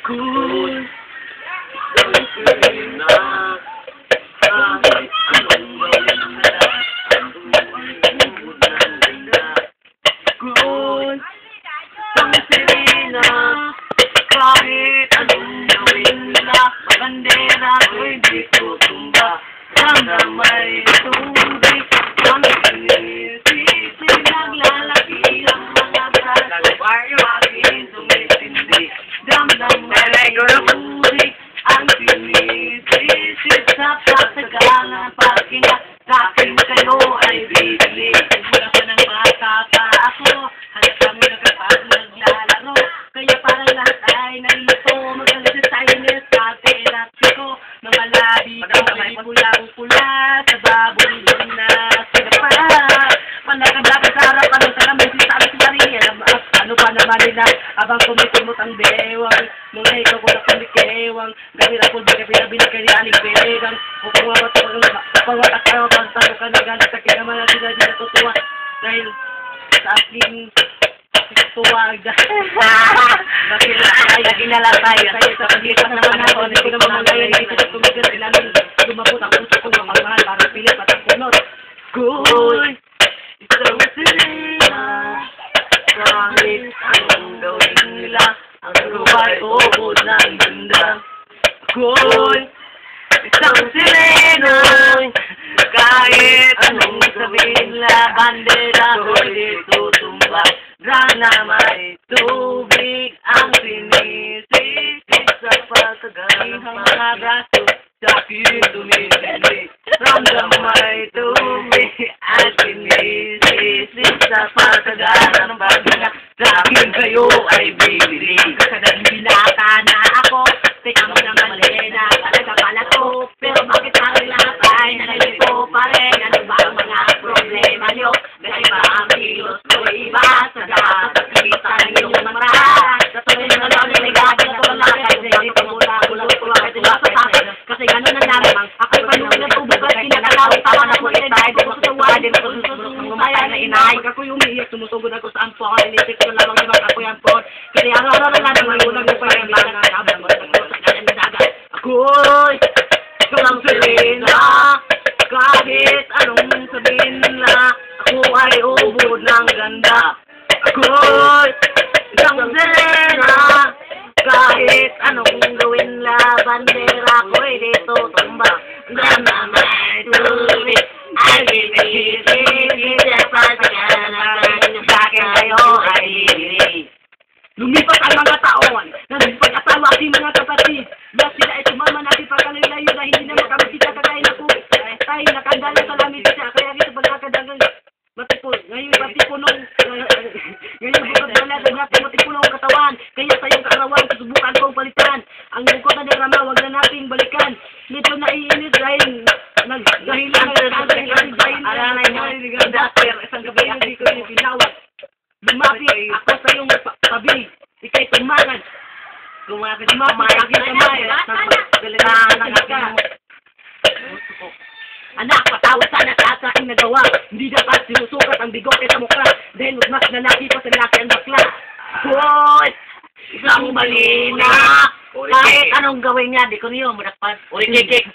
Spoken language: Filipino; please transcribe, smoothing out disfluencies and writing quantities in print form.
Cool. Ang sirena. Kahit anong gawin na. Cool. Ang sirena. Kahit anong gawin nila. Bandera ko'y di tutumba. Hanggang may tubig. Ang sinisisi. Naglalaki ang mga braso. Aking tumitindi. Damdam may tubig. Ang sinisisi. Sa patagalan pagkinga. Sa'kin kayo ay bibili. Mula pa ng bata pa ako. Halos kami nakapag naglalaro. Kaya parang lahat ay nalilito. Magalit sa inis sa terapiko. Mga labi ko ay pulang-pula. Sa baboy na sinapa. Panagandapit sa harap. Anong salamin sa alas na rin. Ano pa naman nila. Abang kumitumot ang bewang. Mga ikaw ko na kumikewang. Gamit ako baga pinabinig kay aling begang. Upang mawatak kayo. Pagtalo ka na galit. Sa kinaman na sila di natutuwa. Dahil sa aking tuwag. Lagi na lang tayo. Sa paglipas naman ako. Hindi ko naman magayon. Hindi ko tumigas. Ilamin. Lumabot ang puso ko. Mamahal. Parang pilit. Patang punot. Goy! Isang sirena. Kahit anong gawin nila. Ang buhay ubod ng ganda. Goy! Isang sirena. Kahit anong sabihin nila. Bandera ko'y dito tumba. Rana may tubig. Ang sinisisig sa pagkagaling ng mga braso. Sa'kin tumitindi. Ramdam may tubig. Ang sinisisig sa pagkagaling ng pagkagaling. Sa'kin kayo ay bibili. Kasadang binata na ako. Teka mo ng malena. Talaga pala to. Pero bakit parang lahat ay nalilito pa rin? Ano ba ang mga problema nyo? Dahil ba ang kilos ko iba? Sa lahat at kita ng iyong marahan. Sa tuloy na lang niligado na tulang lahat. Hindi pa mula kahit iba sa tapat. Kasi gano'n na lamang. Ako'y panukin na tubig at kinakalawang tawa na po tayo. Kung gusto mo din ako susunod ng gumaya na inay. Pag ako'y umiiyak, tumusugod ako sa ampon. Inisip ko lamang ibang ako yan po. Kasi araw-araw na lang ang ulang mo pa yung mga abang mo. Ako'y isang sirena. Kahit anong sabihin nila. Ako ay ubod ng ganda. Ako'y isang sirena. Kahit anong gawin nila. Bandera ko'y dito tumba. Ganda may tubig. Ay bibili. Sa pagkakalang sa'kin kayo ay bibili. Lumipas ang mga taon. Nagpag-asawa aking mga kapatid. Lahat sila ay tumama natin pagkalayo na hindi na makamagkita kagaya na po. Ay nakandala sa lamig siya. Kaya ito pagkakadagang matipon. Ngayon patipunong. Ngayon bukod wala sa natin matipunong ang katawan. Kaya sa iyong kaarawan susubukan kong palitan. Ang lungkot na dirama huwag na nating balikan. Medyo naiinit dahil nagdahilan isang gabi hindi ko yung pinawag. Lumapit ako sa iyong tabi. Ika'y tumangan. Lumapit aking kamay. Nagdalitaan ng aking anak, patawad sana sa aking nagawa. Hindi dapat sinusukat ang bigote sa mukha. Dahil mas lalaki pa sa lalaki ang bakla. Hoy! Isang balina! Kahit anong gawin niya, di ko niyo madakpan. Uy, kikik!